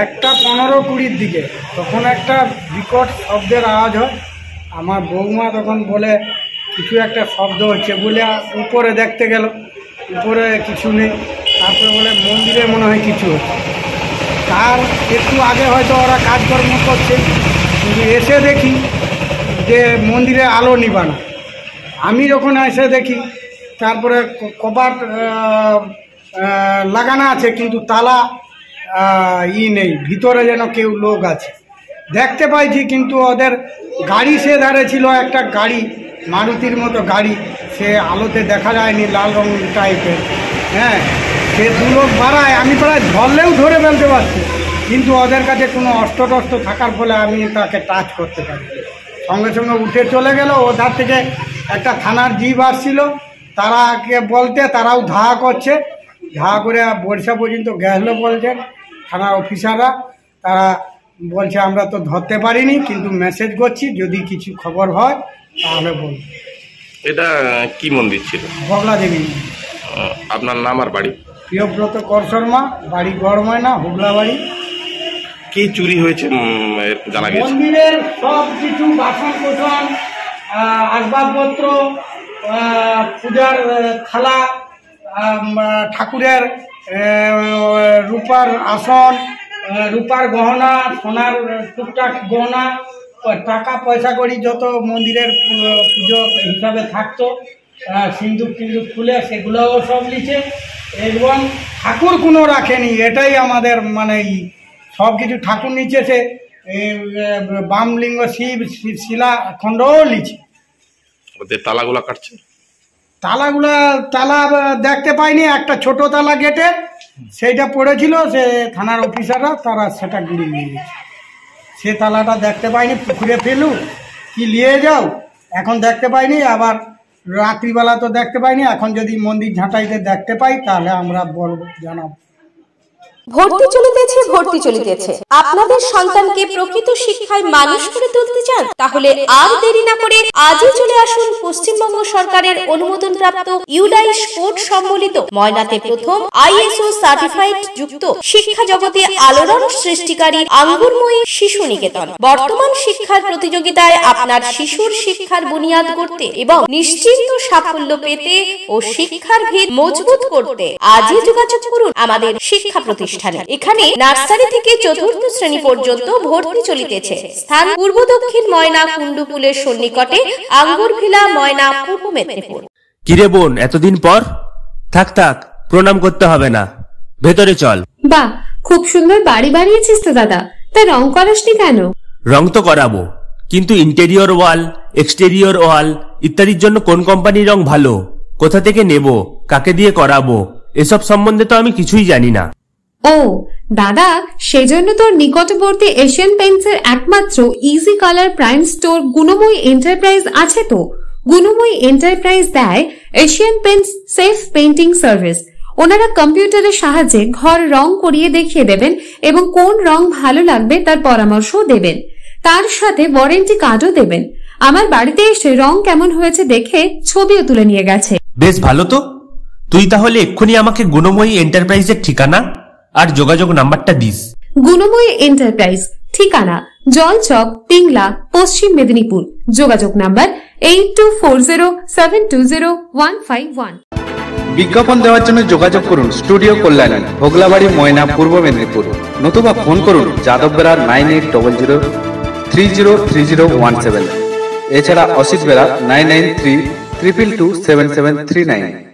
একটা 15-20 দিকে তখন একটা বিকট শব্দের আওয়াজ হয়। আমার বৌমা তখন বলে কিছু একটা শব্দ হচ্ছে বলে উপরে দেখতে গেল, উপরে কিছু নেই। তারপরে বলে মন্দিরে মনে হয় কিছু হচ্ছে। তার একটু আগে হয়তো ওরা কাজকর্ম করছে, কিন্তু এসে দেখি যে মন্দিরে আলো নিবানো। আমি যখন এসে দেখি তারপরে কপাট লাগানো আছে কিন্তু তালা নেই, ভিতরে যেন কেউ লোক আছে দেখতে পাইছি। কিন্তু ওদের গাড়ি সে ধারে ছিল, একটা গাড়ি মারুতির মতো গাড়ি, সে আলোতে দেখা যায়নি, লাল রং টাইপের। হ্যাঁ, সে দু লোক বাড়ায়, আমি প্রায় ধরলেও ধরে ফেলতে পারছি, কিন্তু ওদের কাছে কোনো অস্ত্র টস্ত্র থাকার ফলে আমি তাকে টাচ করতে পারি। সঙ্গে সঙ্গে উঠে চলে গেল। ও ধার থেকে একটা থানার জিপ আসছিল, তারাকে বলতে তারাও ধাওয়া করছে, ধাওয়া করে বর্ষা পর্যন্ত গেল বলছেন থানার অফিসাররা। তারা বলছে আমরা তো ধরতে পারিনি, কিন্তু মেসেজ করছি যদি কিছু খবর হয় তাহলে বল। এটা কি মন্দির ছিল? বগলা দেবী। আপনার নাম আর বাড়ি? প্রিয়ব্রত কর শর্মা, বাড়ি গড়ময়না, হুগলা বাড়ি। কি চুরি হয়েছে জানা গেছে? মন্দিরের সব কিছু বাসন কোসন, আসবাবপত্র, পূজার থালা, ঠাকুরের রূপার আসন, রূপার গহনা, সোনার টুকটাক গহনা, টাকা পয়সা করি যত মন্দিরের পুজো হিসাবে থাকতো, সিন্দুক টিন্দুক খুলে সেগুলোও সব লিখে, এবং ঠাকুর কোনো রাখেনি। এটাই আমাদের মানে সব কিছু ঠাকুর নিচেছে, বামলিঙ্গ শিব শিলা খণ্ডও লিখে। ওদের তালাগুলা কাটছে? তালা দেখতে পাইনি, একটা ছোট তালা গেটে সেইটা পড়েছিল, সে থানার অফিসাররা তারা সেটা গুড়িয়ে নিয়ে গেছে। সে তালাটা দেখতে পাইনি, পুকুরে ফেলু কি নিয়ে যাও, এখন দেখতে পাইনি। আবার রাত্রিবেলা তো দেখতে পাইনি, এখন যদি মন্দির ঝাঁটাইতে দেখতে পাই তাহলে আমরা বলবো, জানাবো। ভর্তি চলিতেছে। আপনাদের সন্তানকে প্রকৃত শিক্ষায় মানুষ করে তুলতে চান? তাহলে আর দেরি না করে আজই চলে আসুন পশ্চিমবঙ্গ সরকারের অনুমোদনপ্রাপ্ত ইউডাইস কোড সম্বলিত ময়নাতে প্রথম ISO সার্টিফাইড যুক্ত শিক্ষা জগতে আলোড়ন সৃষ্টিকারী আঙ্গুরময়ী শিশু নিকেতন। বর্তমান শিক্ষার প্রতিযোগিতায় আপনার শিশুর শিক্ষার বুনিয়াদ করতে এবং নিশ্চিন্ত সাফল্য পেতে ও শিক্ষার ভিত মজবুত করতে আজই যোগাযোগ করুন আমাদের শিক্ষা প্রতিষ্ঠানে। এখানে নার্সারি থেকে চতুর্থ শ্রেণী পর্যন্ত ভর্তি চলিতেছে। স্থান পূর্ব দক্ষিণ ময়না কুন্ডুপুলের সন্নিকটে আঙ্গুরভিলা, ময়না, পূর্ব মেদিনীপুর। কিরে বোন, এতদিন পর? থাক প্রণাম করতে হবে না, ভেতরে চল। বাহ, খুব সুন্দর বাড়ি বানিয়েছিস তো দাদা, তা রং করাসনি কেন? রং তো করাবো, কিন্তু ইন্টেরিয়র ওয়াল, এক্সটেরিয়র ওয়াল ইত্যাদির জন্য কোন কোম্পানির রং ভালো, কোথা থেকে নেব, কাকে দিয়ে করাবো, এসব সম্বন্ধে তো আমি কিছুই জানি না। ও দাদা, সেজন্য তোর নিকটবর্তী এশিয়ান পেইন্টসের একমাত্র easy colour prime store Gunamoyee enterprise আছে তো। গুণময়ী এন্টারপ্রাইজ দেয় Asian Paints safe painting service. ওনারা কম্পিউটারের সাহায্যে ঘর রং করিয়ে দেখিয়ে দেবেন এবং কোন রং ভালো লাগবে তার পরামর্শও দেবেন। তার সাথে ওয়ারেন্টি কার্ডও দেবেন। আমার বাড়িতে এসে রং কেমন হয়েছে দেখে ছবিও তুলে নিয়ে গেছে। বেশ ভালো তো। তুই তাহলে এক্ষুনি আমাকে গুণময়ী এন্টারপ্রাইজের ঠিকানা আর যোগাযোগ নাম্বারটা দিস। গুণময়ী এন্টারপ্রাইজ, ঠিকানা জলচক, পিংলা, পশ্চিম মেদিনীপুর। যোগাযোগ নাম্বার 8240720151। বিজ্ঞাপন দেওয়ার জন্য যোগাযোগ করুন স্টুডিও কল্যাণী, হোগলাবাড়ি, ময়না, পূর্ব মেদিনীপুর। নতুবা ফোন করুন যাদব বেড়া 9800303017। এছাড়া অসিত বেড়া 9932227739।